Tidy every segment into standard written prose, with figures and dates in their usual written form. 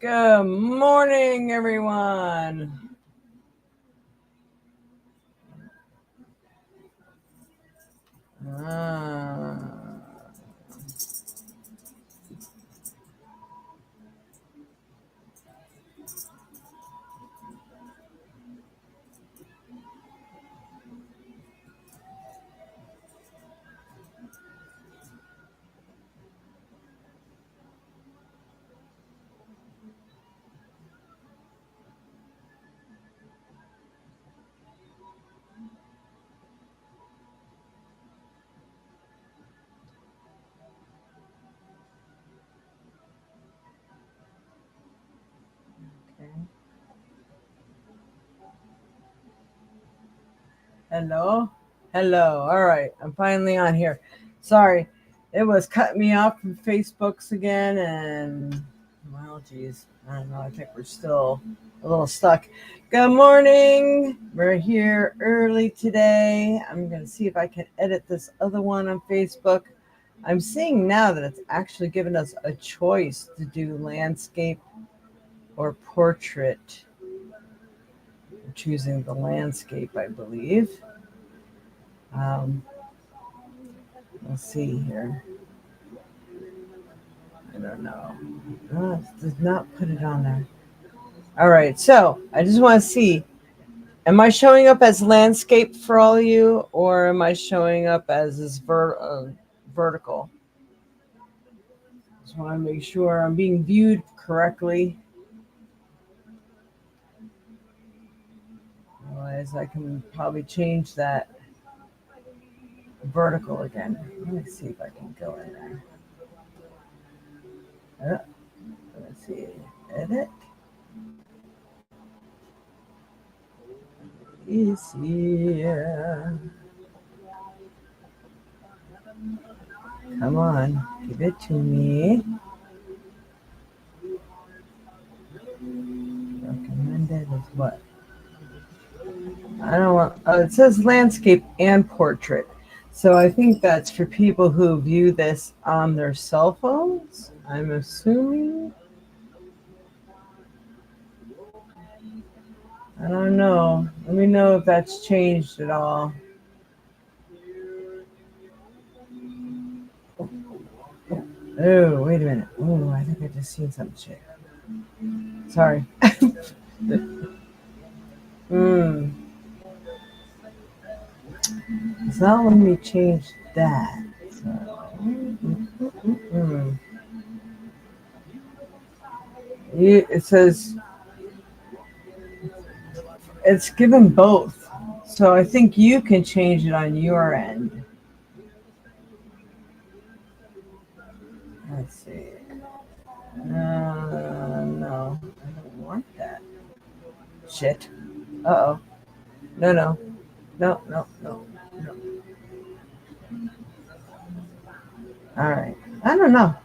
Good morning, everyone. Okay. Hello. All right, I'm finally on here. Sorry, it was cutting me off from Facebook's again, and well, geez, I don't know. I think we're still a little stuck. Good morning. We're here early today. I'm gonna see if I can edit this other one on Facebook. I'm seeing now that it's actually given us a choice to do landscape or portrait. I'm choosing the landscape, I believe. Let's see here. I don't know. Oh, it does not put it on there. All right, so I just want to see, am I showing up as landscape for all of you, or am I showing up as this vertical? Just want to make sure I'm being viewed correctly. Otherwise, I can probably change that vertical again. Let me see if I can go in there. Let's see. Edit. Is here. Come on, give it to me. Recommended is what? I don't want. Oh, it says landscape and portrait. So I think that's for people who view this on their cell phones, I'm assuming. I don't know. Let me know if that's changed at all. Oh, wait a minute. Oh, I think I just seen some shit. Sorry. It's not letting me change that. It says it's given both. So I think you can change it on your end. Let's see. No, I don't want that. Shit. Uh-oh. No. All right. I don't know.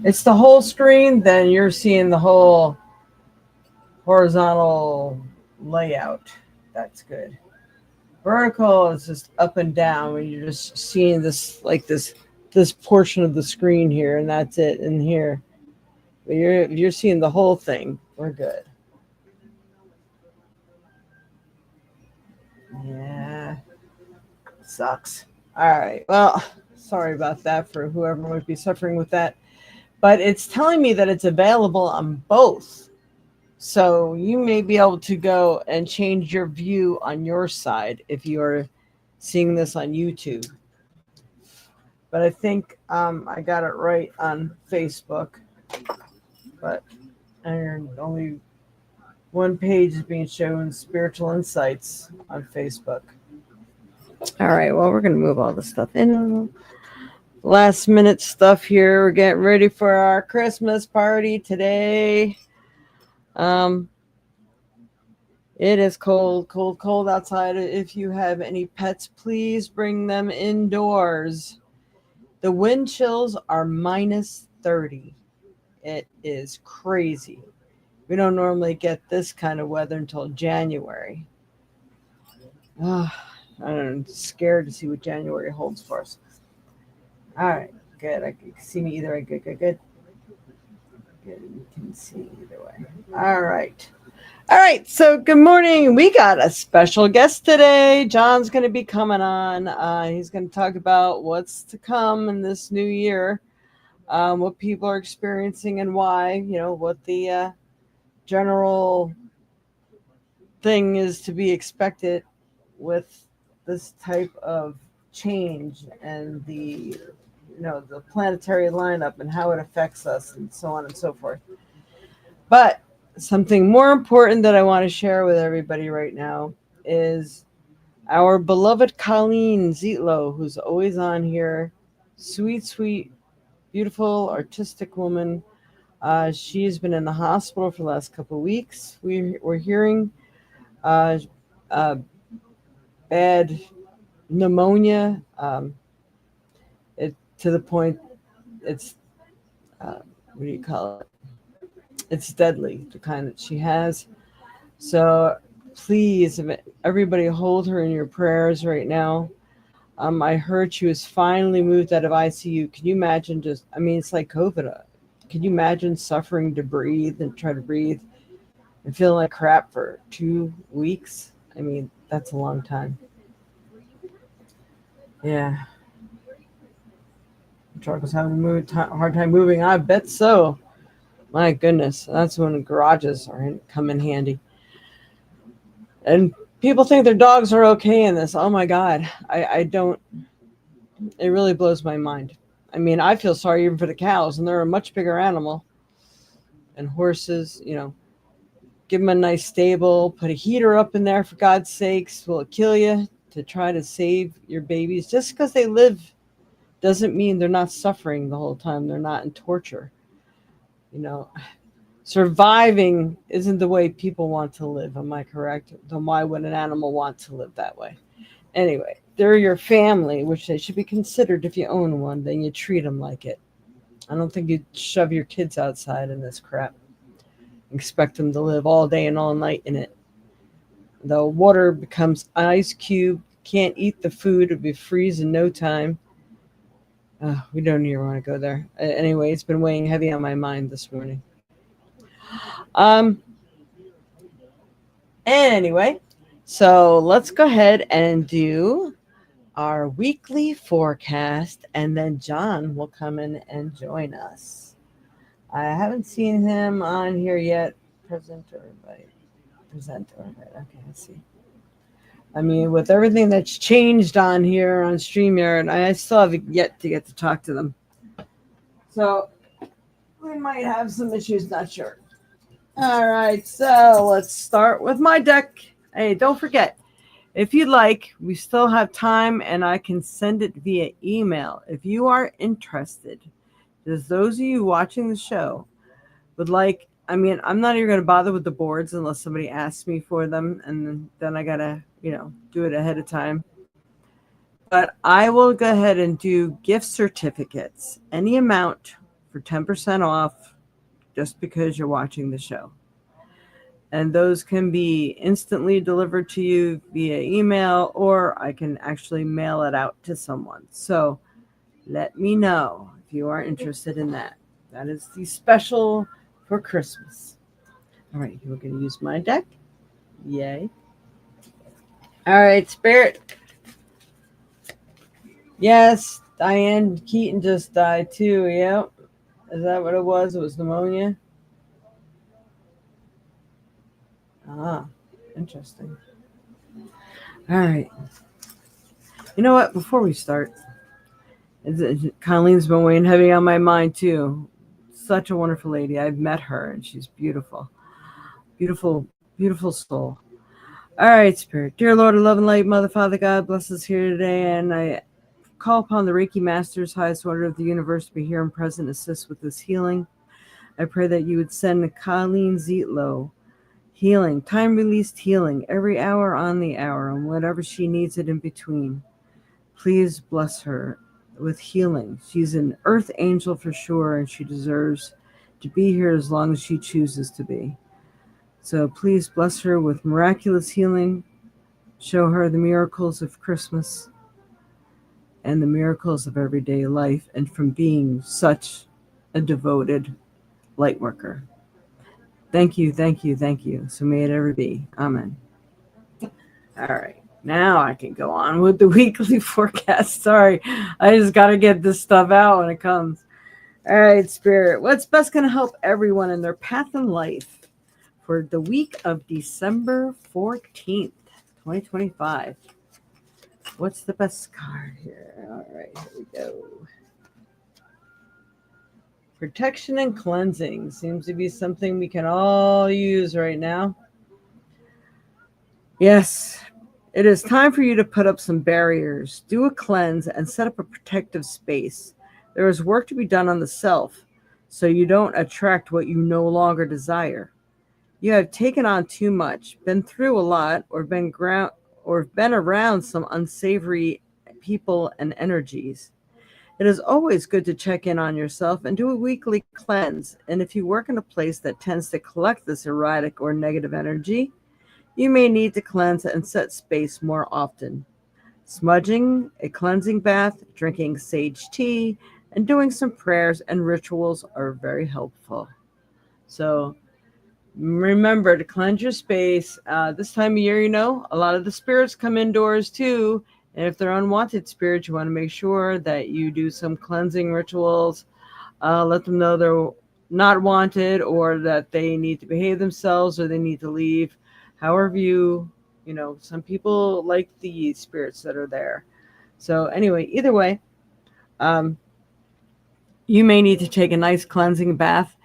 It's the whole screen, then you're seeing the whole horizontal layout. That's good. Vertical is just up and down when you're just seeing this, like this portion of the screen here, and that's it in here. But you're seeing the whole thing. We're good. Yeah. Sucks. All right. Well, sorry about that for whoever might be suffering with that. But it's telling me that it's available on both. So you may be able to go and change your view on your side if you are seeing this on YouTube. But I think I got it right on Facebook. But only one page is being shown, Spiritual Insights, on Facebook. All right, well, we're going to move all this stuff in. Last minute stuff here. We're getting ready for our Christmas party today. It is cold outside. If you have any pets, please bring them indoors. The wind chills are minus 30. It is crazy. We don't normally get this kind of weather until January. I'm scared to see what January holds for us. All right, good. I can see me either. Good. can see either way. All right. All right. So good morning. We got a special guest today. John's going to be coming on. He's going to talk about what's to come in this new year, what people are experiencing and why, what the general thing is to be expected with this type of change and the planetary lineup and how it affects us and so on and so forth. But something more important that I want to share with everybody right now is our beloved Colleen Zietlow, who's always on here. Sweet, beautiful, artistic woman. She's been in the hospital for the last couple of weeks. We're hearing uh, uh, bad pneumonia. It to the point it's what do you call it? It's deadly, the kind that she has. So please, everybody, hold her in your prayers right now. I heard she was finally moved out of ICU. Can you imagine it's like COVID. Can you imagine suffering to breathe and try to breathe and feeling like crap for 2 weeks? That's a long time. Yeah. Truck was having a hard time moving. I bet so. My goodness. That's when garages come in handy. And people think their dogs are okay in this. Oh my God. I don't. It really blows my mind. I feel sorry even for the cows, and they're a much bigger animal. And horses, give them a nice stable, put a heater up in there for God's sakes. Will it kill you to try to save your babies? Just because they live doesn't mean they're not suffering the whole time. They're not in torture. Surviving isn't the way people want to live. Am I correct? Then why would an animal want to live that way? Anyway, they're your family, which they should be considered if you own one. Then you treat them like it. I don't think you shove your kids outside in this crap. Expect them to live all day and all night in it. The water becomes ice cube. Can't eat the food. It'll be freeze in no time. We don't even want to go there. Anyway, it's been weighing heavy on my mind this morning. Anyway, so let's go ahead and do our weekly forecast, and then John will come in and join us. I haven't seen him on here yet. Presenter. Okay, let's see. With everything that's changed on here on StreamYard, I still have yet to get to talk to them. So we might have some issues, not sure. All right, so let's start with my deck. Hey, don't forget, if you'd like, we still have time and I can send it via email. If you are interested, there's those of you watching the show would like, I'm not even going to bother with the boards unless somebody asks me for them, and then I got to, do it ahead of time. But I will go ahead and do gift certificates, any amount for 10% off just because you're watching the show. And those can be instantly delivered to you via email, or I can actually mail it out to someone. So let me know if you are interested in that. That is the special for Christmas. All right, we're going to use my deck. Yay. All right, Spirit. Yes, Diane Keaton just died too. Yep. Is that what it was? It was pneumonia? Ah, interesting. All right. You know what? Before we start, Colleen's been weighing heavy on my mind too. Such a wonderful lady. I've met her and she's beautiful. Beautiful, beautiful soul. All right, Spirit. Dear Lord of love and light, Mother, Father, God, bless us here today. And I call upon the Reiki Masters, highest order of the universe, to be here and present, assist with this healing. I pray that you would send Colleen Zietlow healing, time-released healing, every hour on the hour, and whatever she needs it in between. Please bless her with healing. She's an earth angel for sure, and she deserves to be here as long as she chooses to be. So please bless her with miraculous healing. Show her the miracles of Christmas and the miracles of everyday life, and from being such a devoted light worker. Thank you, thank you, thank you. So may it ever be. Amen. All right. Now I can go on with the weekly forecast. Sorry. I just got to get this stuff out when it comes. All right, Spirit. What's best going to help everyone in their path in life for the week of December 14th, 2025? What's the best card here? All right, here we go. Protection and cleansing seems to be something we can all use right now. Yes, it is time for you to put up some barriers, do a cleanse, and set up a protective space. There is work to be done on the self so you don't attract what you no longer desire. You have taken on too much, been through a lot, or been around some unsavory people and energies. It is always good to check in on yourself and do a weekly cleanse. And if you work in a place that tends to collect this erratic or negative energy, you may need to cleanse and set space more often. Smudging, a cleansing bath, drinking sage tea, and doing some prayers and rituals are very helpful. So remember to cleanse your space. This time of year, a lot of the spirits come indoors too. And if they're unwanted spirits, you want to make sure that you do some cleansing rituals. Let them know they're not wanted or that they need to behave themselves or they need to leave. However some people like the spirits that are there. So anyway, either way, um, you may need to take a nice cleansing bath.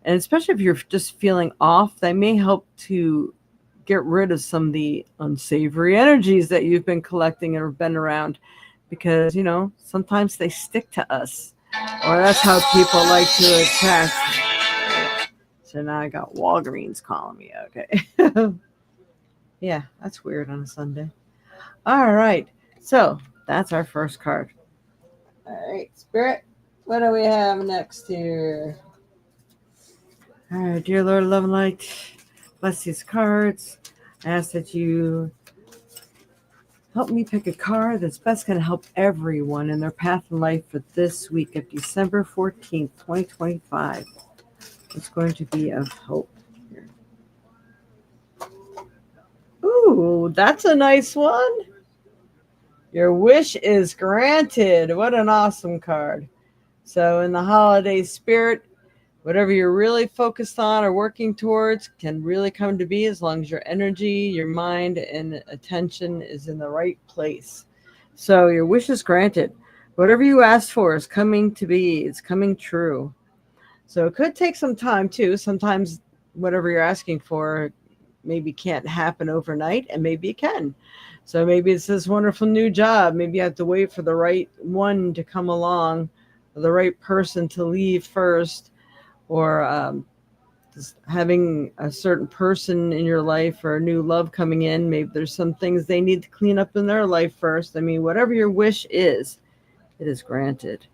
And especially if you're just feeling off, that may help to get rid of some of the unsavory energies that you've been collecting or been around because, sometimes they stick to us. Or that's how people like to attack. So now I got Walgreens calling me. Okay. Yeah, that's weird on a Sunday. All right. So that's our first card. All right, Spirit. What do we have next here? All right, dear Lord, love and light, bless these cards. I ask that you help me pick a card that's best going to help everyone in their path in life for this week of December 14th, 2025. It's going to be of hope here. Ooh, that's a nice one. Your wish is granted. What an awesome card. So in the holiday spirit, whatever you're really focused on or working towards can really come to be as long as your energy, your mind, and attention is in the right place. So your wish is granted. Whatever you asked for is coming to be. It's coming true. So it could take some time too. Sometimes whatever you're asking for maybe can't happen overnight, and maybe it can. So maybe it's this wonderful new job. Maybe you have to wait for the right one to come along, or the right person to leave first, or just having a certain person in your life or a new love coming in. Maybe there's some things they need to clean up in their life first. I mean, whatever your wish is, it is granted.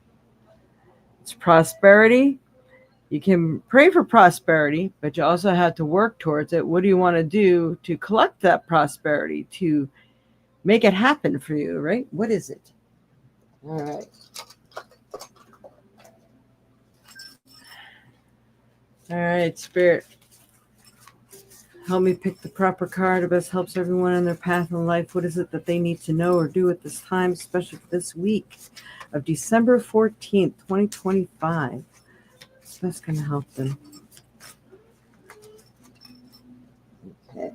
It's prosperity. You can pray for prosperity, but you also have to work towards it. What do you want to do to collect that prosperity, to make it happen for you, right? What is it? All right. All right, Spirit. Help me pick the proper card that best helps everyone in their path in life. What is it that they need to know or do at this time, especially for this week of December 14th, 2025? What's best going to help them? Okay.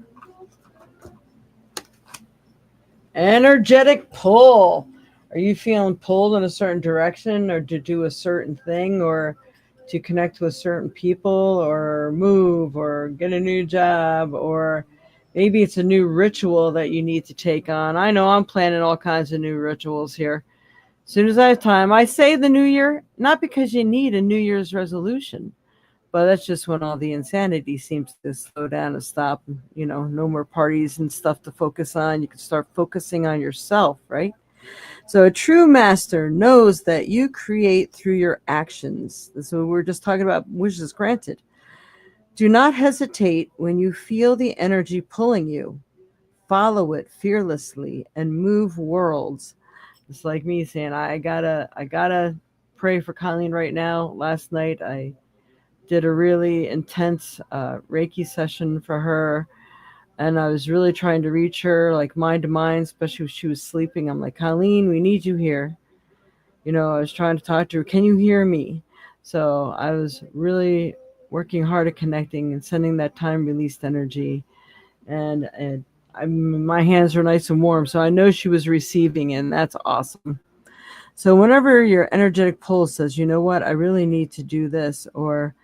Energetic pull. Are you feeling pulled in a certain direction or to do a certain thing or to connect with certain people or move or get a new job, or maybe it's a new ritual that you need to take on? I know I'm planning all kinds of new rituals here. As soon as I have time, I say the new year, not because you need a New Year's resolution, but that's just when all the insanity seems to slow down and stop. No more parties and stuff to focus on. You can start focusing on yourself, right? So a true master knows that you create through your actions. So we're just talking about wishes granted. Do not hesitate when you feel the energy pulling you. Follow it fearlessly and move worlds. It's like me saying, I gotta pray for Colleen right now. Last night I did a really intense Reiki session for her. And I was really trying to reach her, like mind to mind, especially if she was sleeping. I'm like, Colleen, we need you here. I was trying to talk to her. Can you hear me? So I was really working hard at connecting and sending that time released energy. And my hands were nice and warm. So I know she was receiving, and that's awesome. So whenever your energetic pulse says, you know what, I really need to do this, or,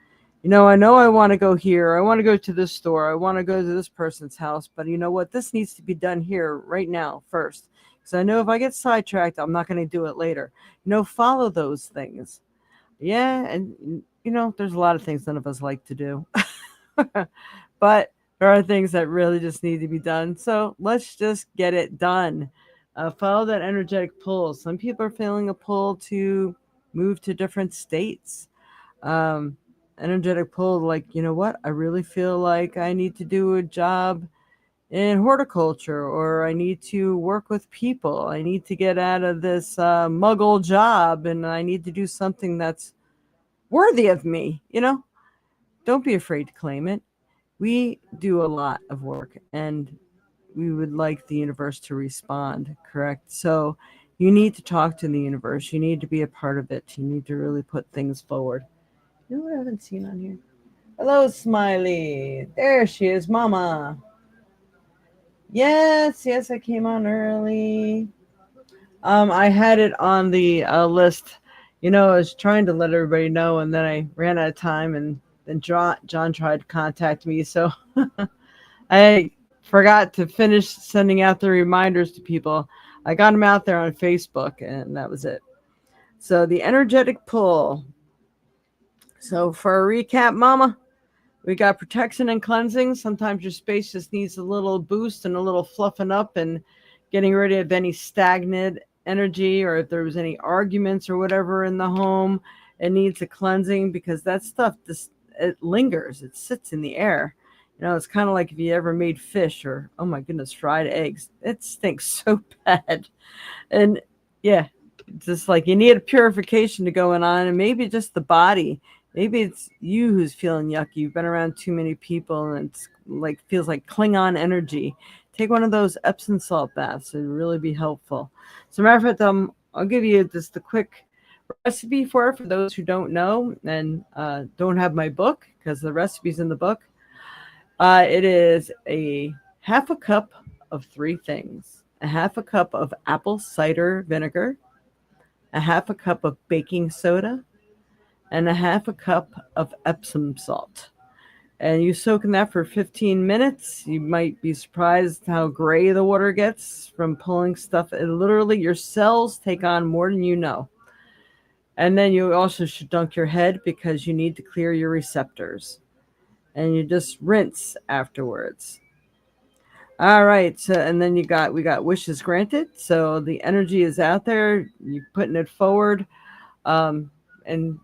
I know I want to go here, I want to go to this store, I want to go to this person's house, but you know what, this needs to be done here right now first. Because I know if I get sidetracked, I'm not going to do it later. Follow those things. Yeah, and, there's a lot of things none of us like to do. But there are things that really just need to be done. So let's just get it done. Follow that energetic pull. Some people are feeling a pull to move to different states. Um, Energetic pull, like, you know what? I really feel like I need to do a job in horticulture, or I need to work with people. I need to get out of this muggle job, and I need to do something that's worthy of me. Don't be afraid to claim it. We do a lot of work, and we would like the universe to respond, correct? So you need to talk to the universe. You need to be a part of it. You need to really put things forward. You know what I haven't seen on here? Hello, Smiley. There she is, Mama. Yes, I came on early. I had it on the list. I was trying to let everybody know, and then I ran out of time, and then John tried to contact me, so I forgot to finish sending out the reminders to people. I got them out there on Facebook, and that was it. So the energetic pull. So for a recap, Mama, we got protection and cleansing. Sometimes your space just needs a little boost and a little fluffing up and getting rid of any stagnant energy, or if there was any arguments or whatever in the home, it needs a cleansing, because that stuff just, it lingers. It sits in the air. It's kind of like if you ever made fish, or, oh my goodness, fried eggs. It stinks so bad. And yeah, just like you need a purification to go on, and maybe just the body. Maybe it's you who's feeling yucky. You've been around too many people, and it's like feels like Klingon energy. Take one of those Epsom salt baths. It'd really be helpful. So, matter of fact, I'll give you just a quick recipe for those who don't know and don't have my book, because the recipe's in the book. It is a half a cup of three things: a half a cup of apple cider vinegar, a half a cup of baking soda, and a half a cup of Epsom salt. And you soak in that for 15 minutes. You might be surprised how gray the water gets from pulling stuff. Literally, your cells take on more than you know. And then you also should dunk your head, because you need to clear your receptors. And you just rinse afterwards. All right. So, and then we got wishes granted. So the energy is out there. You're putting it forward. And,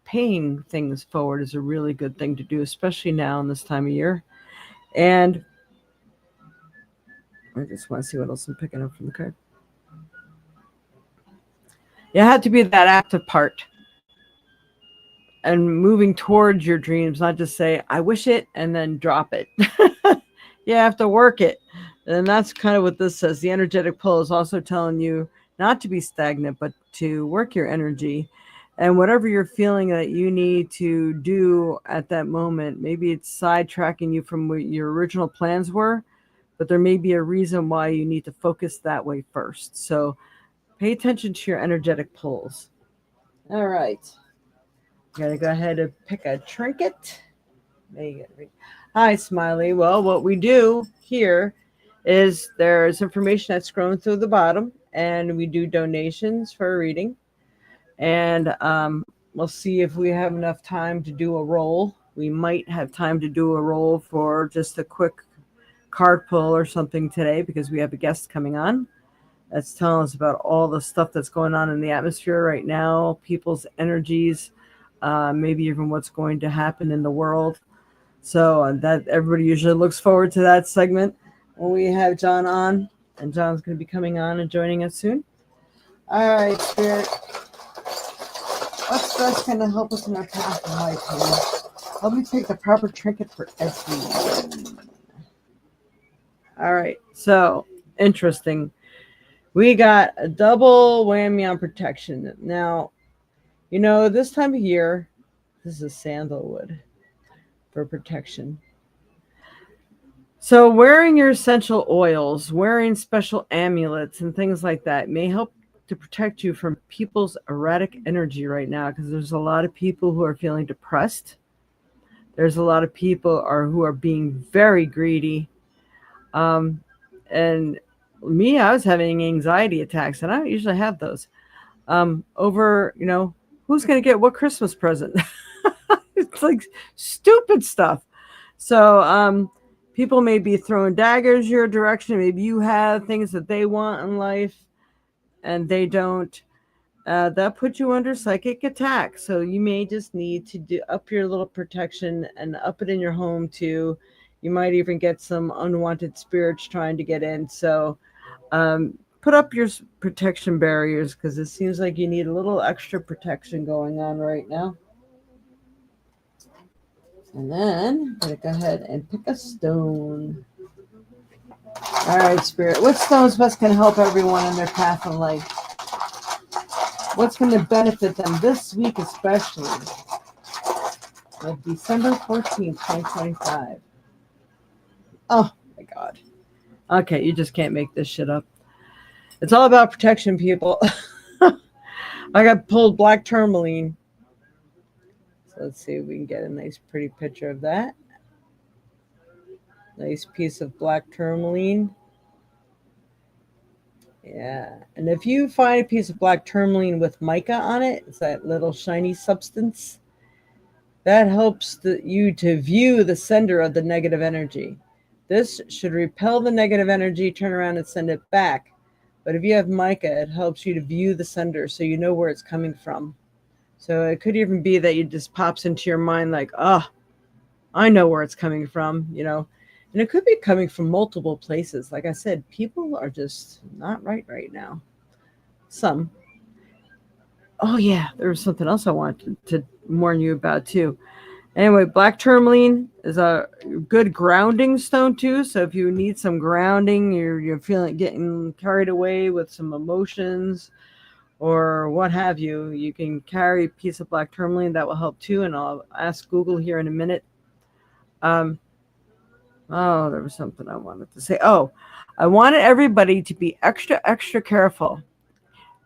paying things forward is a really good thing to do, especially now in this time of year. And I just want to see what else I'm picking up from the card. You have to be that active part and moving towards your dreams, not just say, I wish it, and then drop it. You have to work it. And that's kind of what this says. The energetic pull is also telling you not to be stagnant, but to work your energy. And whatever you're feeling that you need to do at that moment, maybe it's sidetracking you from what your original plans were, but there may be a reason why you need to focus that way first. So pay attention to your energetic pulls. All right. Gotta go ahead and pick a trinket. Hi, Smiley. Well, what we do here is there's information that's scrolling through the bottom, and we do donations for a reading. And we'll see if we have enough time to do a roll. We might have time to do a roll for just a quick card pull or something today, because we have a guest coming on that's telling us about all the stuff that's going on in the atmosphere right now, people's energies, maybe even what's going to happen in the world. So that everybody usually looks forward to that segment when we have John on, and John's going to be coming on and joining us soon. All right, Spirit. What's best going to help us in our path of life here? Let me take the proper trinket for everyone. All right, so interesting. We got a double whammy on protection. Now, this time of year, this is sandalwood for protection. So, wearing your essential oils, wearing special amulets, and things like that may help to protect you from people's erratic energy right now, because there's a lot of people who are feeling depressed. There's a lot of people who are being very greedy. And me, I was having anxiety attacks, and I don't usually have those. Over, who's going to get what Christmas present? It's like stupid stuff. So, people may be throwing daggers your direction. Maybe you have things that they want in life and they don't. That puts you under psychic attack. So you may just need to up your little protection and up it in your home too. You might even get some unwanted spirits trying to get in. So put up your protection barriers, because it seems like you need a little extra protection going on right now. And then I'm going to go ahead and pick a stone. All right, Spirit. What stone's best going to help everyone in their path in life? What's going to benefit them this week especially? Like December 14th, 2025. Oh, my God. Okay, you just can't make this shit up. It's all about protection, people. I got pulled black tourmaline. So let's see if we can get a nice pretty picture of that. Nice piece of black tourmaline. Yeah. And if you find a piece of black tourmaline with mica on it, it's that little shiny substance, that helps you to view the sender of the negative energy. This should repel the negative energy, turn around and send it back. But if you have mica, it helps you to view the sender so you know where it's coming from. So it could even be that it just pops into your mind like, oh, I know where it's coming from, And it could be coming from multiple places. Like I said, people are just not right now. Some. Oh, yeah, there was something else I wanted to warn you about, too. Anyway, black tourmaline is a good grounding stone, too. So if you need some grounding, you're feeling getting carried away with some emotions or what have you, you can carry a piece of black tourmaline. That will help, too. And I'll ask Google here in a minute. Oh, there was something I wanted to say. Oh, I wanted everybody to be extra, extra careful.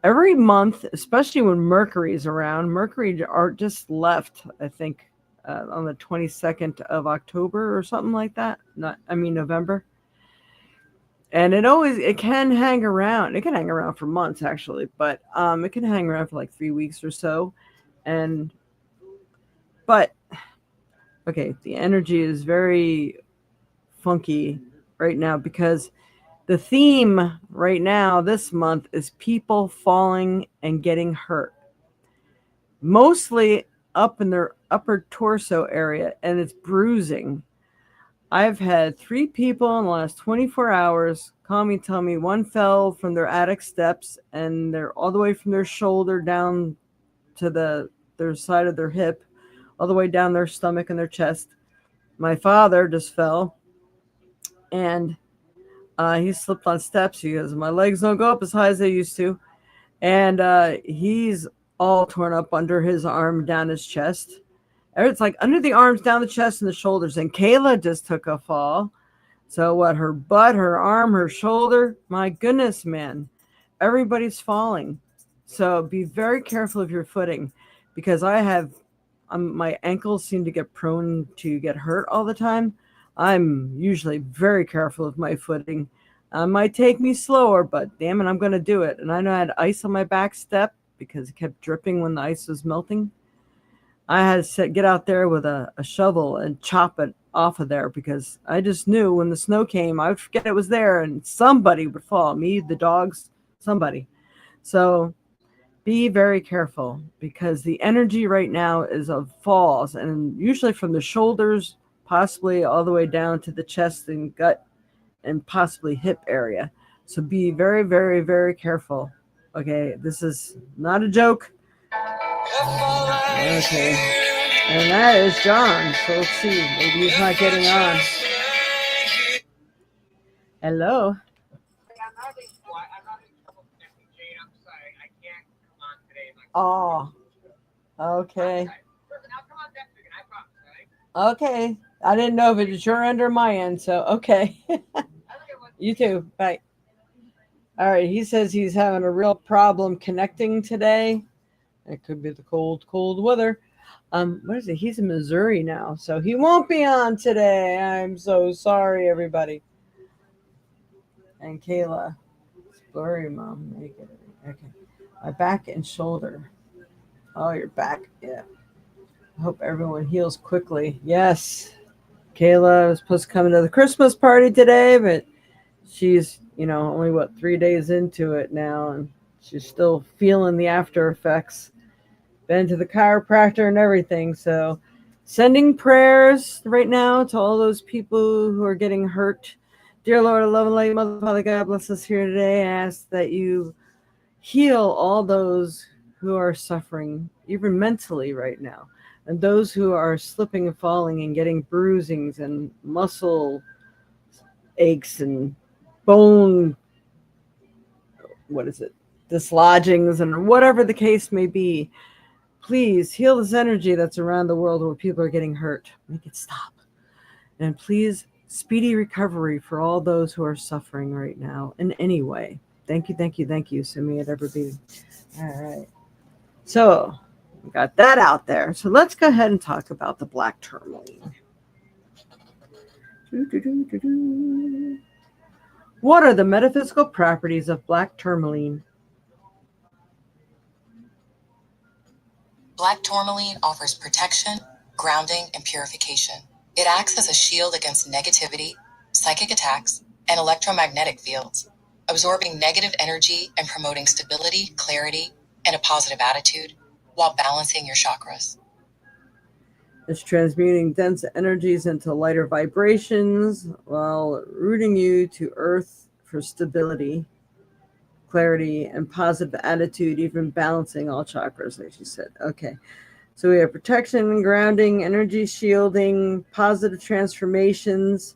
Every month, especially when Mercury is around, Mercury are just left, I think, on the 22nd of October or something like that. November. And it can hang around. It can hang around for months, actually, but it can hang around for like 3 weeks or so. But okay, the energy is very funky right now because the theme right now this month is people falling and getting hurt, mostly up in their upper torso area, and it's bruising. I've had 3 people in the last 24 hours call me, tell me one fell from their attic steps and they're all the way from their shoulder down to their side of their hip, all the way down their stomach and their chest. My father just fell and he slipped on steps. He goes, my legs don't go up as high as they used to. And he's all torn up under his arm, down his chest. It's like under the arms, down the chest, and the shoulders. And Kayla just took a fall. So what, her butt, her arm, her shoulder, my goodness, man. Everybody's falling. So be very careful of your footing, because my ankles seem to get prone to get hurt all the time. I'm usually very careful of my footing. It might take me slower, but damn it, I'm going to do it. And I know I had ice on my back step because it kept dripping when the ice was melting. I had to get out there with a shovel and chop it off of there, because I just knew when the snow came, I would forget it was there and somebody would fall. Me, the dogs, somebody. So be very careful, because the energy right now is of falls, and usually from the shoulders, possibly all the way down to the chest and gut and possibly hip area. So be very, very, very careful. Okay, this is not a joke. Okay. And that is John. So let's see. Maybe he's not getting on. Hello. Oh, okay. Okay. I didn't know if it was your end or my end, so okay. You too. Bye. All right. He says he's having a real problem connecting today. It could be the cold weather. What is it? He's in Missouri now, so he won't be on today. I'm so sorry, everybody. And Kayla, it's blurry, Mom. Okay. My back and shoulder. Oh, your back. Yeah. I hope everyone heals quickly. Yes. Kayla was supposed to come to the Christmas party today, but she's, only 3 days into it now, and she's still feeling the after effects. Been to the chiropractor and everything. So sending prayers right now to all those people who are getting hurt. Dear Lord, love and light, Mother, Father, God bless us here today. I ask that you heal all those who are suffering, even mentally right now, and those who are slipping and falling and getting bruisings and muscle aches and bone, dislodgings, and whatever the case may be. Please heal this energy that's around the world where people are getting hurt. Make it stop. And please, speedy recovery for all those who are suffering right now in any way. Thank you, thank you, thank you. So may it ever be. All right. So we got that out there. So let's go ahead and talk about the black tourmaline. What are the metaphysical properties of black tourmaline? Black tourmaline offers protection, grounding, and purification. It acts as a shield against negativity, psychic attacks, and electromagnetic fields, absorbing negative energy and promoting stability, clarity, and a positive attitude while balancing your chakras. It's transmuting dense energies into lighter vibrations while rooting you to earth for stability, clarity, and positive attitude, even balancing all chakras, like she said. Okay. So we have protection, grounding, energy shielding, positive transformations,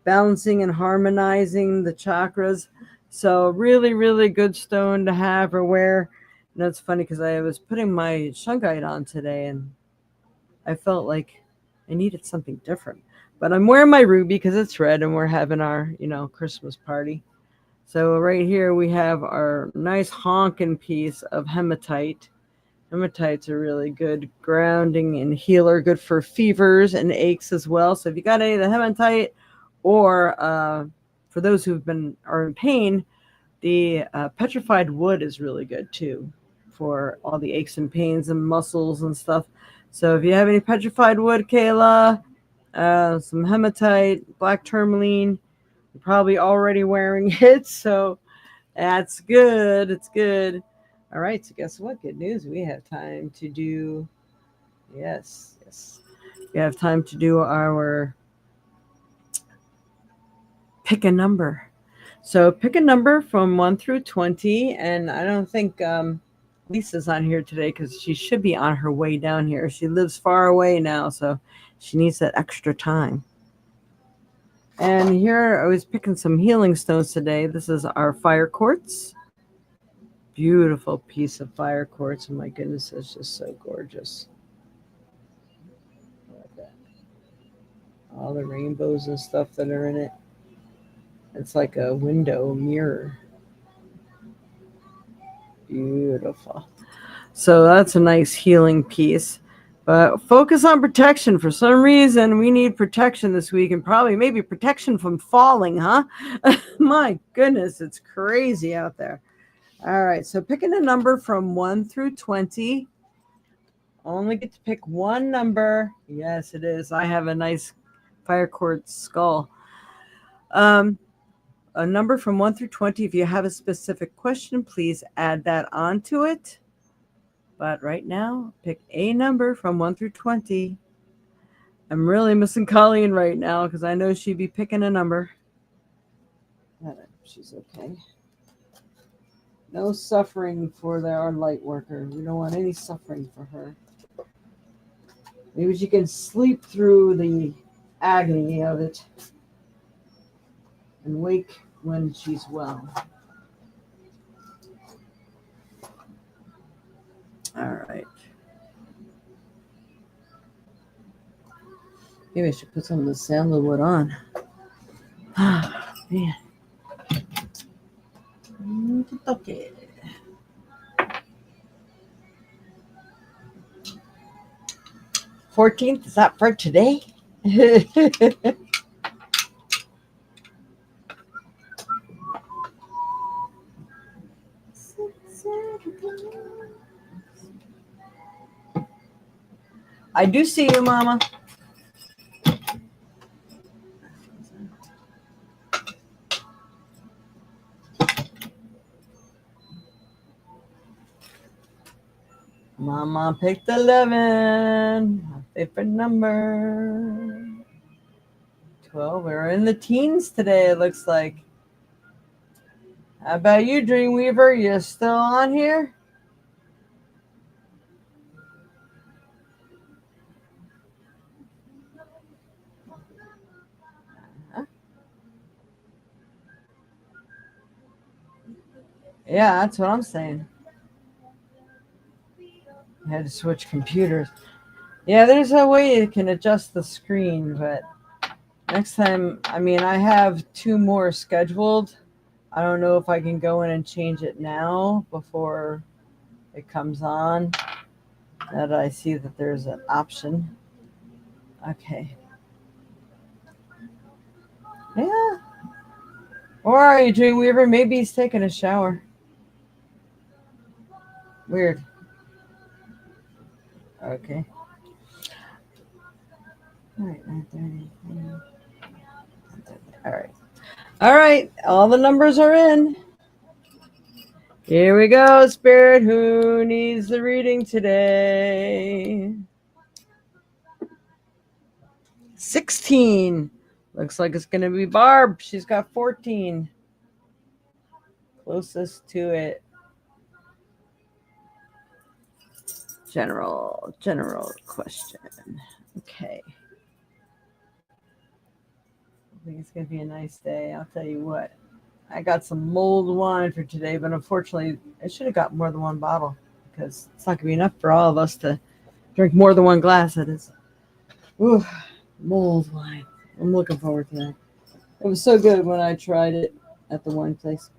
balancing and harmonizing the chakras. So really, really good stone to have or wear. And that's funny because I was putting my shungite on today and I felt like I needed something different. But I'm wearing my ruby because it's red and we're having our, Christmas party. So right here we have our nice honking piece of hematite. Hematites are really good grounding and healer, good for fevers and aches as well. So if you got any of the hematite, or for those are in pain, the petrified wood is really good too for all the aches and pains and muscles and stuff. So if you have any petrified wood, Kayla, some hematite, black tourmaline, you're probably already wearing it. So that's good. It's good. All right. So guess what? Good news. We have time to do. Yes. We have time to do our pick a number. So pick a number from 1 through 20. And I don't think Lisa's on here today because she should be on her way down here. She lives far away now, so she needs that extra time. And here I was picking some healing stones today. This is our fire quartz. Beautiful piece of fire quartz. Oh my goodness, it's just so gorgeous. Look at that. All the rainbows and stuff that are in it. It's like a window mirror. Beautiful. So that's a nice healing piece. But focus on protection. For some reason, we need protection this week, and probably maybe protection from falling, huh? My goodness, it's crazy out there. All right, so picking a number from 1 through 20. Only get to pick one number. Yes, it is. I have a nice fire quartz skull. A number from 1 through 20. If you have a specific question, please add that onto it. But right now, pick a number from 1 through 20. I'm really missing Colleen right now because I know she'd be picking a number. She's okay. No suffering for our light worker. We don't want any suffering for her. Maybe she can sleep through the agony of it and wake when she's well. All right. Maybe I should put some of the sandalwood on. Ah, man. Okay. 14th, is that for today? I do see you, Mama. Mama picked 11. My favorite number. 12. We're in the teens today, it looks like. How about you, Dreamweaver? You still on here? Yeah, that's what I'm saying. I had to switch computers. Yeah, there's a way you can adjust the screen, but next time, I mean, I have 2 more scheduled. I don't know if I can go in and change it now before it comes on. Now that I see that there's an option. Okay. Yeah. Or are you, Dreamweaver? Maybe he's taking a shower. Weird. Okay. All right, 9:30. All right. All right. All the numbers are in. Here we go, Spirit. Who needs the reading today? 16. Looks like it's going to be Barb. She's got 14. Closest to it. General question. Okay. I think it's going to be a nice day. I'll tell you what. I got some mulled wine for today, but unfortunately, I should have got more than one bottle because it's not going to be enough for all of us to drink more than one glass. It is. Ooh, mulled wine. I'm looking forward to that. It was so good when I tried it at the wine place.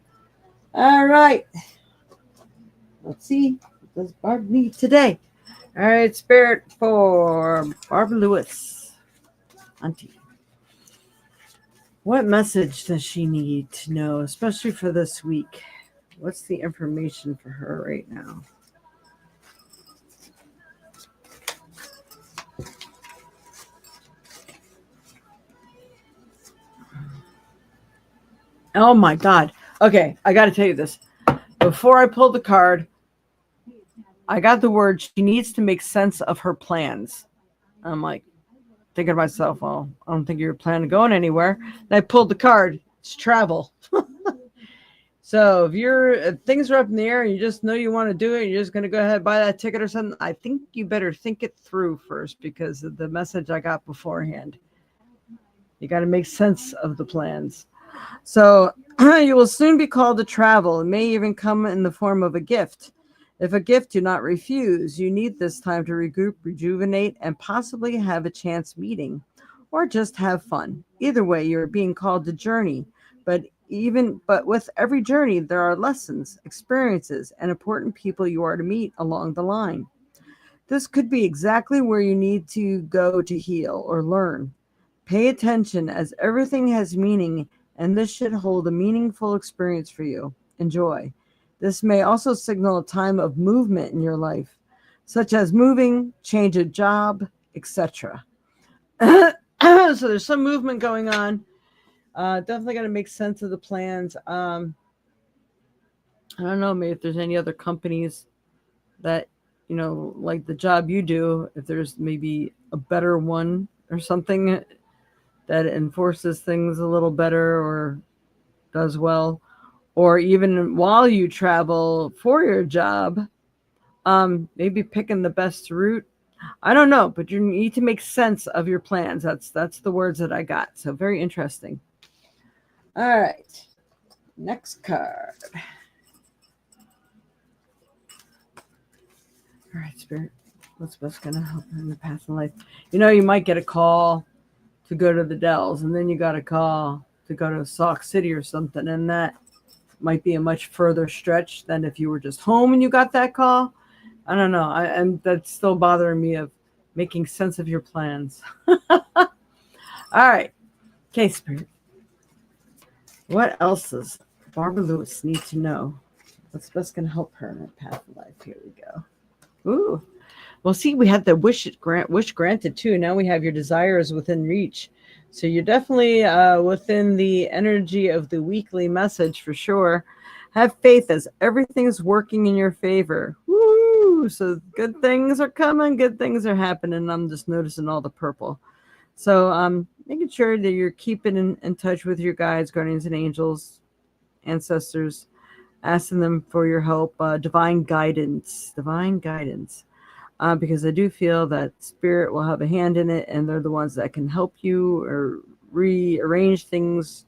All right. Let's see. What does Barb need today? All right, Spirit for Barbara Lewis. Auntie. What message does she need to know, especially for this week? What's the information for her right now? Oh my God. Okay, I got to tell you this. Before I pulled the card, I got the word she needs to make sense of her plans. I'm like, thinking to myself, well, I don't think you're planning on going anywhere. And I pulled the card. It's travel. So if things are up in the air and you just know you want to do it, you're just going to go ahead and buy that ticket or something, I think you better think it through first because of the message I got beforehand. You got to make sense of the plans. So you will soon be called to travel. It may even come in the form of a gift. If a gift, do not refuse. You need this time to regroup, rejuvenate, and possibly have a chance meeting or just have fun. Either way, you're being called to journey. But with every journey, there are lessons, experiences, and important people you are to meet along the line. This could be exactly where you need to go to heal or learn. Pay attention as everything has meaning, and this should hold a meaningful experience for you. Enjoy. This may also signal a time of movement in your life, such as moving, change of job, etc. So there's some movement going on. Definitely got to make sense of the plans. I don't know, maybe if there's any other companies that, like the job you do, if there's maybe a better one or something that enforces things a little better or does well, or even while you travel for your job, maybe picking the best route I don't know, but you need to make sense of your plans. That's the words that I got. So very interesting. All right. Next card. All right, Spirit. What's best going to help her in the path of life? You might get a call to go to the Dells, and then you got a call to go to Sauk City or something, and that might be a much further stretch than if you were just home and you got that call. I don't know. And that's still bothering me of making sense of your plans. All right. Okay, Spirit. What else does Barbara Lewis need to know? What's best going to help her in her path of life? Here we go. Ooh. Well, see, we had the wish granted too. Now we have your desires within reach. So you're definitely within the energy of the weekly message for sure. Have faith as everything's working in your favor. Woo! So good things are coming, good things are happening. I'm just noticing all the purple. So making sure that you're keeping in touch with your guides, guardians, and angels, ancestors, asking them for your help, divine guidance, because I do feel that spirit will have a hand in it, and they're the ones that can help you or rearrange things,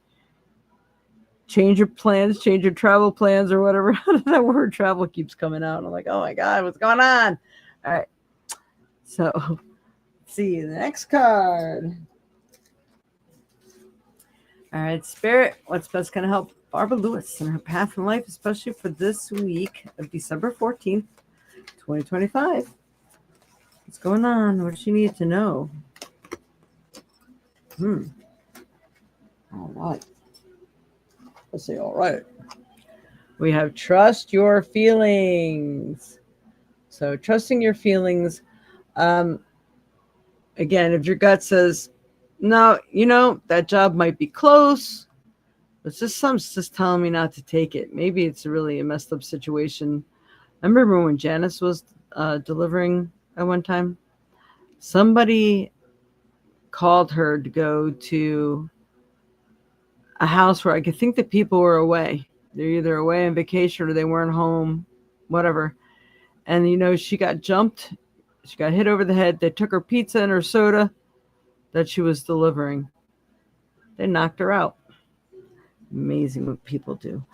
change your plans, change your travel plans, or whatever. That word travel keeps coming out. I'm like, oh my God, what's going on? All right. So, let's see the next card. All right, Spirit, what's best going to help Barbara Lewis in her path in life, especially for this week of December 14th, 2025? What's going on? What does she need to know? All right. Let's say all right. We have trust your feelings. So trusting your feelings. Again, if your gut says, no, that job might be close, it's just something's just telling me not to take it. Maybe it's really a messed up situation. I remember when Janice was delivering at one time, somebody called her to go to a house where I could think that people were away. They're either away on vacation or they weren't home, whatever. And, she got jumped. She got hit over the head. They took her pizza and her soda that she was delivering. They knocked her out. Amazing what people do.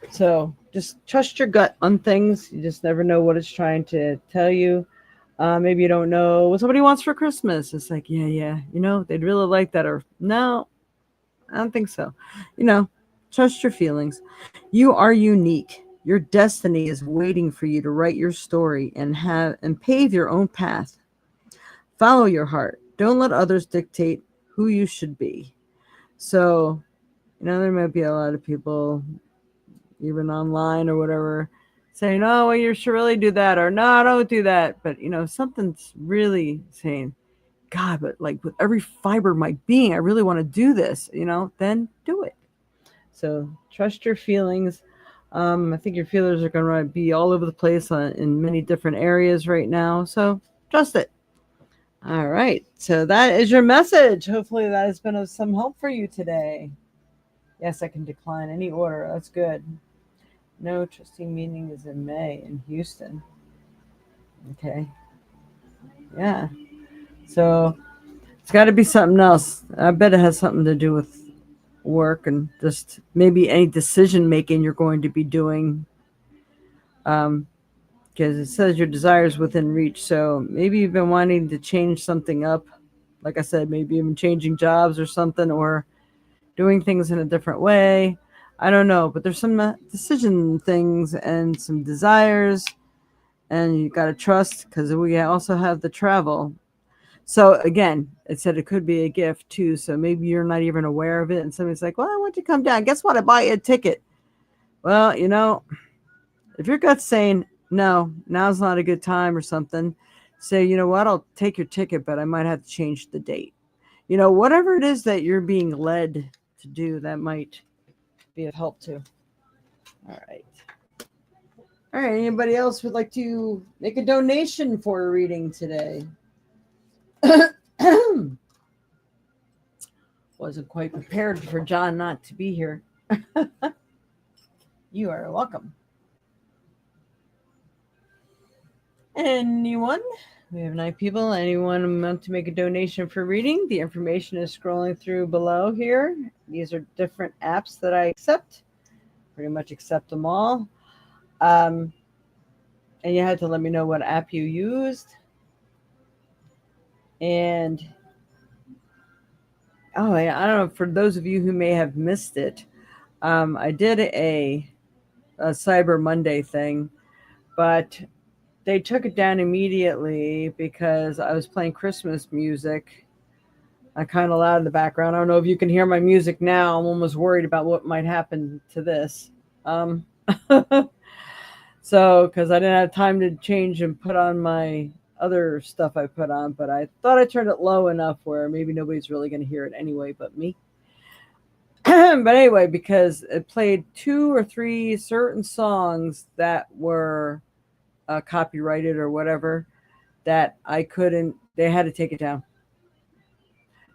So just trust your gut on things. You just never know what it's trying to tell you. Maybe you don't know what somebody wants for Christmas. It's like, yeah, they'd really like that. Or no, I don't think so. Trust your feelings. You are unique. Your destiny is waiting for you to write your story and pave your own path. Follow your heart. Don't let others dictate who you should be. So, there might be a lot of people, even online or whatever, saying, oh, well, you should really do that, or no, don't do that. But, something's really saying, God, but like with every fiber of my being, I really want to do this, then do it. So trust your feelings. I think your feelers are going to be all over the place in many different areas right now. So trust it. All right. So that is your message. Hopefully that has been of some help for you today. Yes, I can decline any order. That's good. No, trusting meeting is in May in Houston. Okay. Yeah. So it's got to be something else. I bet it has something to do with work and just maybe any decision making you're going to be doing. Because it says your desires within reach. So maybe you've been wanting to change something up. Like I said, maybe even changing jobs or something, or doing things in a different way. I don't know, but there's some decision things and some desires, and you got to trust because we also have the travel. So again, it said it could be a gift too. So maybe you're not even aware of it, and somebody's like, "Well, I want you to come down. Guess what? I buy you a ticket." Well, if your gut's saying no, now's not a good time or something, say, you know what? I'll take your ticket, but I might have to change the date. Whatever it is that you're being led to do, that might be of help too. All right. All right. Anybody else would like to make a donation for a reading today? Wasn't quite prepared for John not to be here. You are welcome. Anyone? We have 9 people. Anyone want to make a donation for reading? The information is scrolling through below here. These are different apps that I accept. Pretty much accept them all. Um, and you had to let me know what app you used. And oh, I don't know. For those of you who may have missed it, I did a Cyber Monday thing, but they took it down immediately because I was playing Christmas music. I kind of loud in the background. I don't know if you can hear my music now. I'm almost worried about what might happen to this. Um, so, because I didn't have time to change and put on my other stuff I put on, but I thought I turned it low enough where maybe nobody's really going to hear it anyway but me. But anyway, because it played 2 or 3 certain songs that were copyrighted or whatever, that I couldn't, they had to take it down.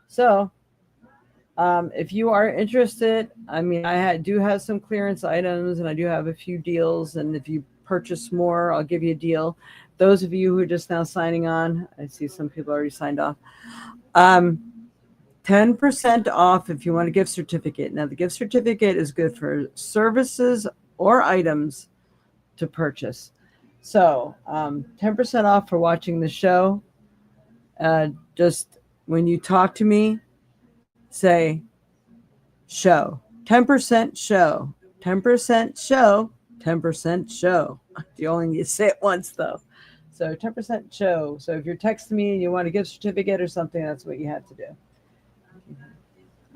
So, if you are interested, I mean, do have some clearance items and I do have a few deals. And if you purchase more, I'll give you a deal. Those of you who are just now signing on, I see some people already signed off. 10% off if you want a gift certificate. Now, the gift certificate is good for services or items to purchase. So, 10% off for watching the show. Just when you talk to me, say show. 10% show. 10% show. 10% show. You only need to say it once, though. So 10% show. So if you're texting me and you want a gift certificate or something, that's what you have to do.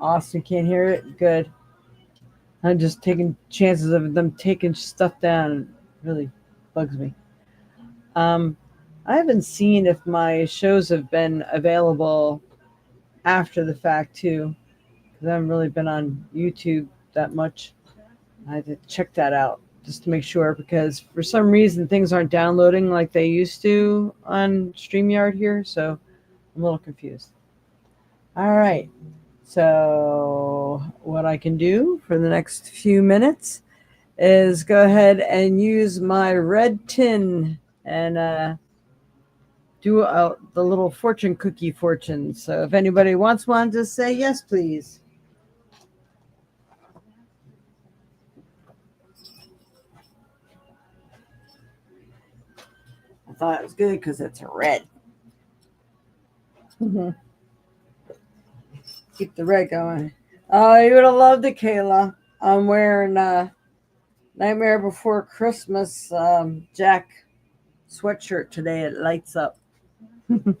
Austin can't hear it. Good. I'm just taking chances of them taking stuff down. It really bugs me. I haven't seen if my shows have been available after the fact too, because I haven't really been on YouTube that much. I had to check that out just to make sure, because for some reason things aren't downloading like they used to on StreamYard here, so I'm a little confused. All right. So what I can do for the next few minutes is go ahead and use my red tin and do the little fortune cookie fortune. So if anybody wants one, just say yes, please. I thought it was good because it's red. Keep the red going. Oh, you would have loved it, Kayla. I'm wearing Nightmare Before Christmas Jack sweatshirt today. It lights up. And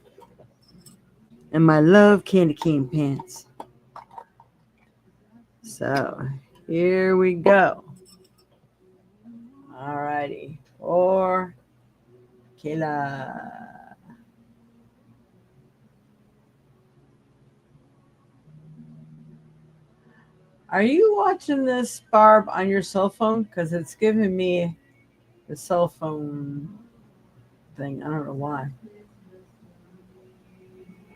my love candy cane pants. So here we go. Alrighty. For Kayla. Are you watching this, Barb, on your cell phone? Because it's giving me the cell phone thing. I don't know why.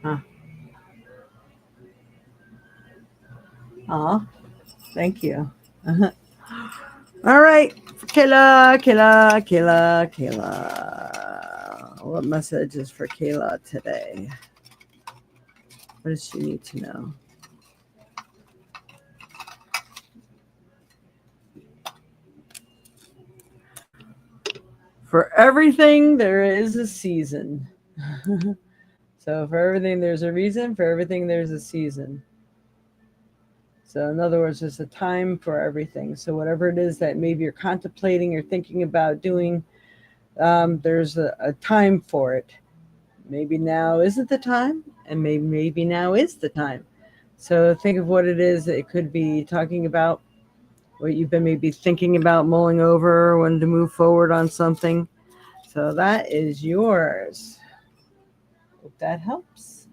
Huh. Aw, thank you. Uh-huh. All right. Kayla, Kayla, Kayla, Kayla. What message is for Kayla today? What does she need to know? For everything, there is a season. So for everything, there's a reason. For everything, there's a season. So in other words, there's a time for everything. So whatever it is that maybe you're contemplating or thinking about doing, there's a time for it. Maybe now isn't the time, and maybe now is the time. So think of what it is that it could be talking about, what you've been maybe thinking about, mulling over, wanting to move forward on something. So that is yours. Hope that helps.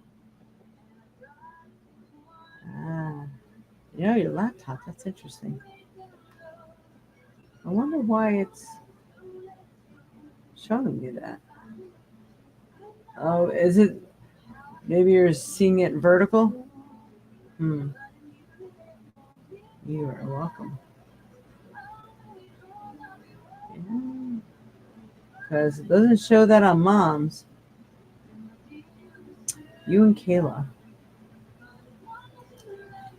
Ah, your laptop. That's interesting. I wonder why it's showing you that. Oh, is it? Maybe you're seeing it vertical? You are welcome. Because it doesn't show that on mom's. You and Kayla.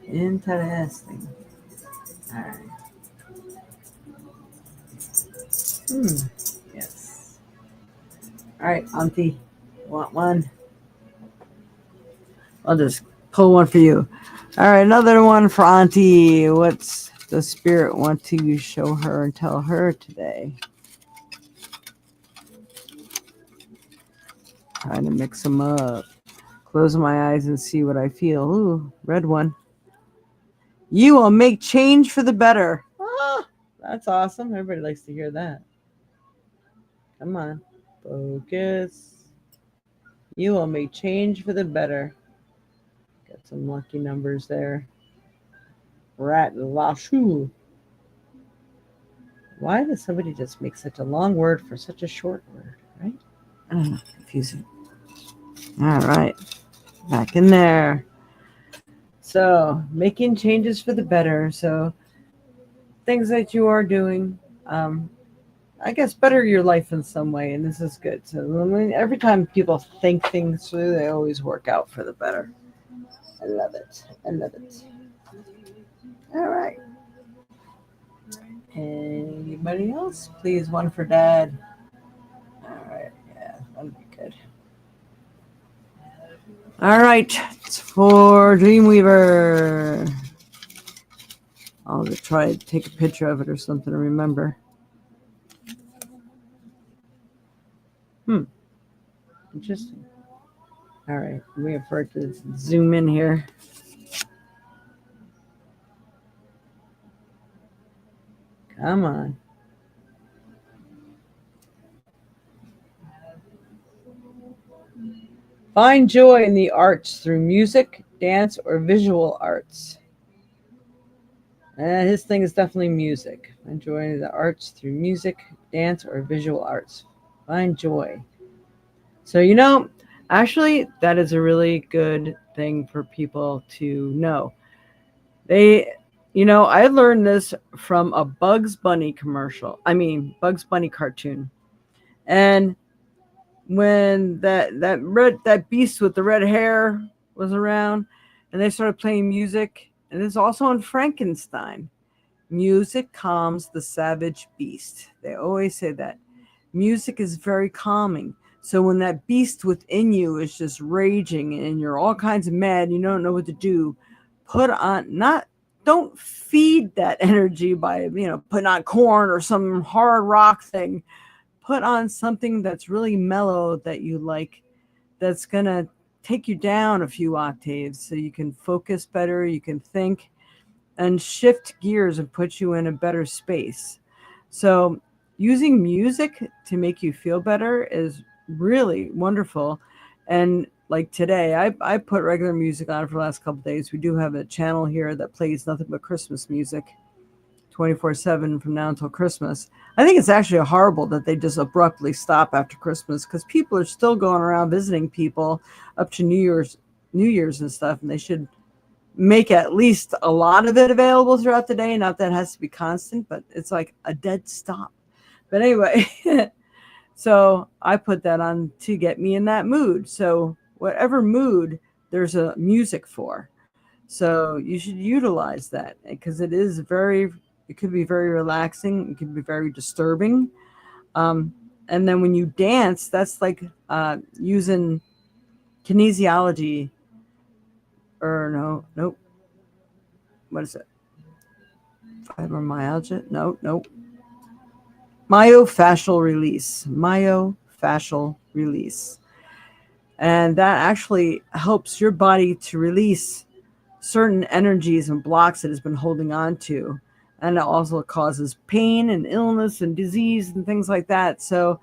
Interesting. All right. Hmm. Yes. All right, Auntie. Want one? I'll just pull one for you. All right, another one for Auntie. What's the spirit want to show her and tell her today? Trying to mix them up. Close my eyes and see what I feel. Ooh, red one. You will make change for the better. Ah, that's awesome. Everybody likes to hear that. Come on. Focus. You will make change for the better. Got some lucky numbers there. Rat Lashu. Why does somebody just make such a long word for such a short word, right? I don't know. Confusing. All right. Back in there. So, making changes for the better. So, things that you are doing, I guess, better your life in some way, and this is good. So, every time people think things through, they always work out for the better. I love it. I love it. All right. Anybody else? Please, one for Dad. All right. Yeah, that'd be good. All right. It's for Dreamweaver. I'll just try to take a picture of it or something to remember. Interesting. All right. I'm waiting for it to zoom in here. Come on. Find joy in the arts through music, dance, or visual arts. His thing is definitely music. Find joy in the arts through music, dance, or visual arts. Find joy. So, actually, that is a really good thing for people to know. They, I learned this from a Bugs Bunny commercial. I mean, Bugs Bunny cartoon. And when that beast with the red hair was around, and they started playing music, and it's also in Frankenstein. Music calms the savage beast. They always say that. Music is very calming. So when that beast within you is just raging and you're all kinds of mad, and you don't know what to do, put on not don't feed that energy by putting on corn or some hard rock thing. Put on something that's really mellow that you like, that's gonna take you down a few octaves so you can focus better, you can think and shift gears and put you in a better space. So, using music to make you feel better is really wonderful. And like today, I put regular music on for the last couple of days. We do have a channel here that plays nothing but Christmas music 24/7 from now until Christmas. I think it's actually horrible that they just abruptly stop after Christmas because people are still going around visiting people up to New Year's and stuff, and they should make at least a lot of it available throughout the day. Not that it has to be constant, but it's like a dead stop. But anyway, so I put that on to get me in that mood. So whatever mood there's a music for. So you should utilize that because it could be very relaxing. It can be very disturbing. And then when you dance, that's like using kinesiology or no, nope. What is it? Fibromyalgia? No, nope. Myofascial release. Myofascial release. And that actually helps your body to release certain energies and blocks it has been holding on to. And it also causes pain and illness and disease and things like that. So,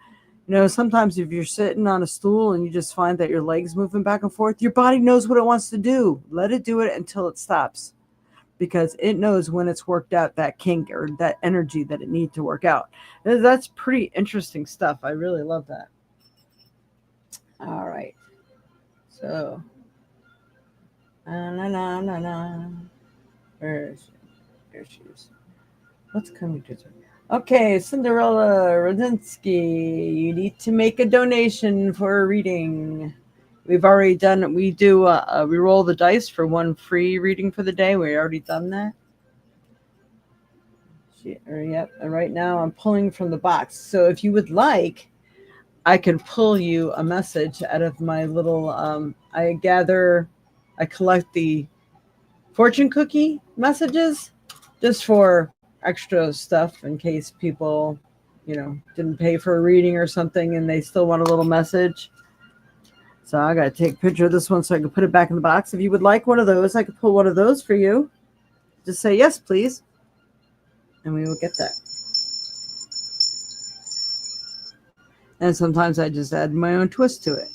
sometimes if you're sitting on a stool and you just find that your legs moving back and forth, your body knows what it wants to do. Let it do it until it stops because it knows when it's worked out that kink or that energy that it needs to work out. That's pretty interesting stuff. I really love that. All right. So, na, na, na, na. Where is she? There she is. What's coming to her? Okay, Cinderella Rodinsky, you need to make a donation for a reading. We've already done. We do. We roll the dice for one free reading for the day. We already done that. Yep. And right now I'm pulling from the box. So if you would like, I can pull you a message out of my little. I collect the fortune cookie messages just for extra stuff in case people, didn't pay for a reading or something and they still want a little message. So I got to take a picture of this one so I can put it back in the box. If you would like one of those, I could pull one of those for you. Just say yes, please. And we will get that. And sometimes I just add my own twist to it.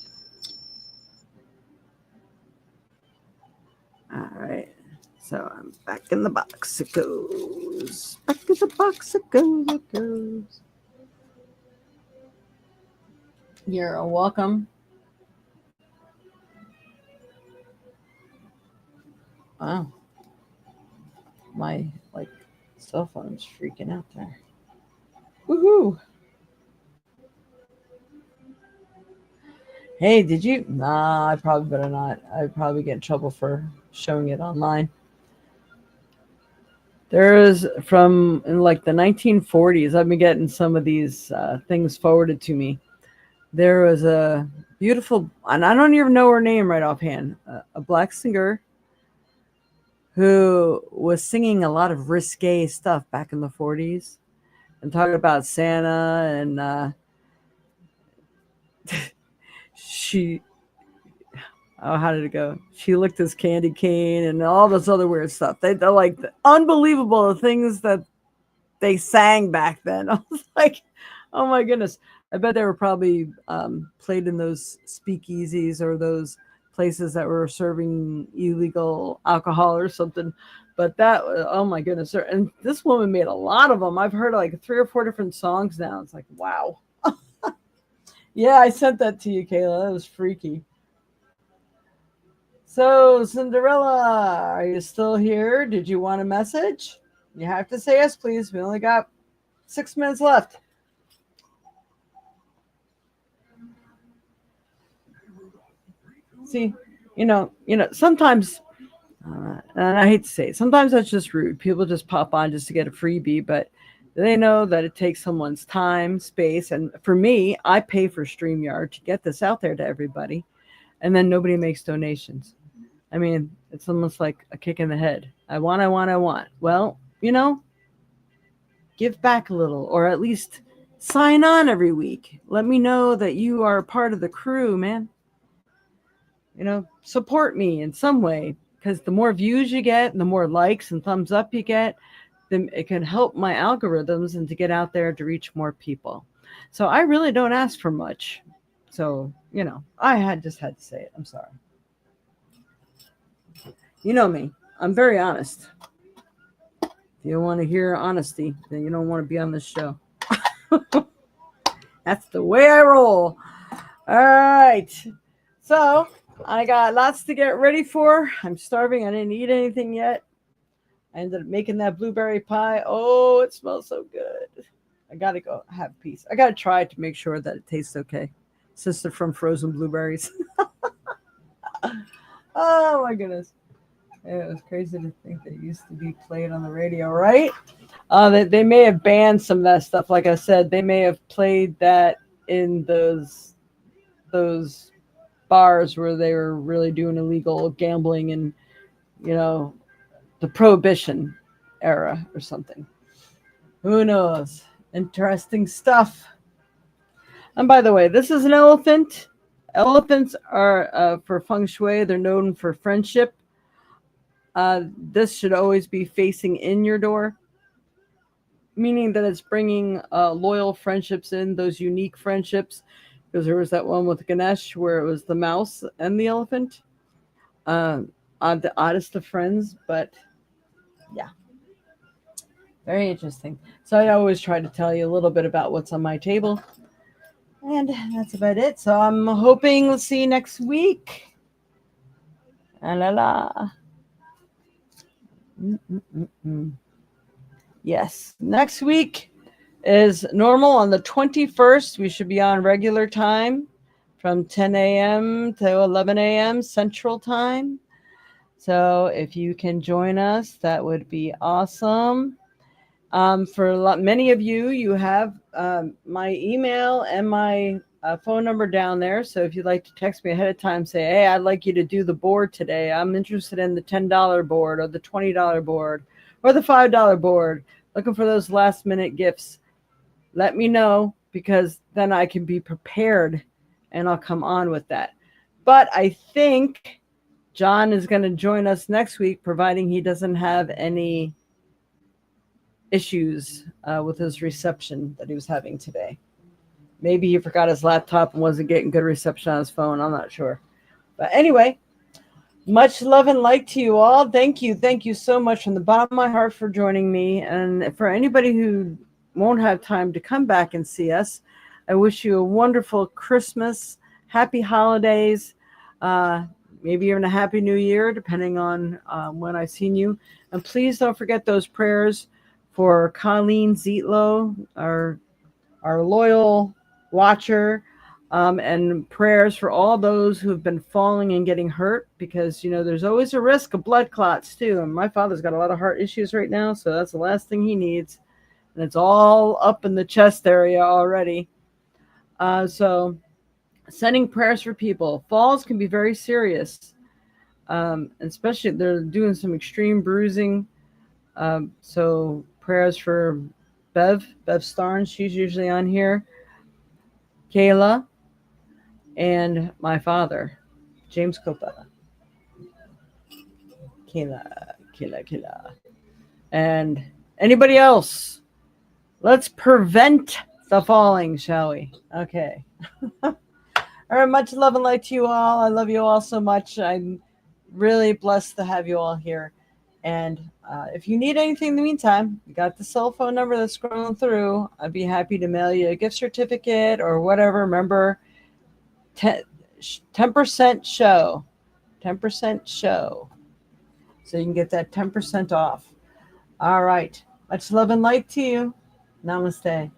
All right. So I'm back in the box. It goes. Back in the box. It goes. It goes. You're welcome. Wow. My cell phone's freaking out there. Woohoo! Hey, did you? Nah, I probably better not. I'd probably get in trouble for showing it online. There's from in the 1940s. I've been getting some of these things forwarded to me. There was a beautiful, and I don't even know her name right offhand, a black singer who was singing a lot of risque stuff back in the 40s and talking about Santa and she, oh, how did it go? She licked his candy cane and all this other weird stuff. They're like unbelievable the things that they sang back then. I was like, oh my goodness. I bet they were probably played in those speakeasies or those places that were serving illegal alcohol or something. But that, oh my goodness. And this woman made a lot of them. I've heard like 3 or 4 different songs now. It's like, wow. Yeah, I sent that to you, Kayla. That was freaky. So, Cinderella, are you still here? Did you want a message? You have to say yes, please. We only got 6 minutes left. See, sometimes, and I hate to say it, sometimes that's just rude. People just pop on just to get a freebie, but they know that it takes someone's time, space, and for me, I pay for StreamYard to get this out there to everybody, and then nobody makes donations. I mean, it's almost like a kick in the head. I want. Well, give back a little, or at least sign on every week. Let me know that you are a part of the crew, man. Support me in some way, because the more views you get and the more likes and thumbs up you get, then it can help my algorithms and to get out there to reach more people. So I really don't ask for much. So, I just had to say it. I'm sorry. You know me. I'm very honest. If you don't want to hear honesty, then you don't want to be on this show. That's the way I roll. All right. So I got lots to get ready for. I'm starving. I didn't eat anything yet. I ended up making that blueberry pie. Oh, it smells so good. I got to go have a piece. I got to try it to make sure that it tastes okay. Sister from Frozen Blueberries. Oh, my goodness. It was crazy to think they used to be played on the radio, right? They may have banned some of that stuff. Like I said, they may have played that in those bars where they were really doing illegal gambling and, the Prohibition era or something. Who knows? Interesting stuff. And by the way, this is an elephant. Elephants are, for feng shui, they're known for friendship. This should always be facing in your door, meaning that it's bringing loyal friendships in, those unique friendships. Because there was that one with Ganesh where it was the mouse and the elephant. The oddest of friends, but yeah, very interesting. So I always try to tell you a little bit about what's on my table. And that's about it. So I'm hoping we'll see you next week. La la. Yes, next week is normal on the 21st. We should be on regular time from 10 a.m. to 11 a.m. Central Time. So if you can join us, that would be awesome. For many of you, you have my email and my phone number down there. So if you'd like to text me ahead of time, say, hey, I'd like you to do the board today. I'm interested in the $10 board or the $20 board or the $5 board, looking for those last minute gifts. Let me know, because then I can be prepared and I'll come on with that. But I think John is going to join us next week, providing he doesn't have any issues with his reception that he was having today. Maybe he forgot his laptop and wasn't getting good reception on his phone. I'm not sure. But anyway, much love and light to you all. Thank you. Thank you so much from the bottom of my heart for joining me. And for anybody who won't have time to come back and see us, I wish you a wonderful Christmas, happy holidays, maybe even a happy new year, depending on when I've seen you. And please don't forget those prayers for Colleen Zietlow, our loyal watcher, and prayers for all those who have been falling and getting hurt, because, there's always a risk of blood clots too. And my father's got a lot of heart issues right now, so that's the last thing he needs. And it's all up in the chest area already. So sending prayers for people. Falls can be very serious, especially if they're doing some extreme bruising. So prayers for Bev Starnes, she's usually on here, Kayla, and my father, James Copa. Kayla. And anybody else? Let's prevent the falling, shall we? Okay. All right, much love and light to you all. I love you all so much. I'm really blessed to have you all here. And if you need anything in the meantime, you got the cell phone number that's scrolling through. I'd be happy to mail you a gift certificate or whatever. Remember, 10% show. 10% show. So you can get that 10% off. All right. Much love and light to you. Namaste.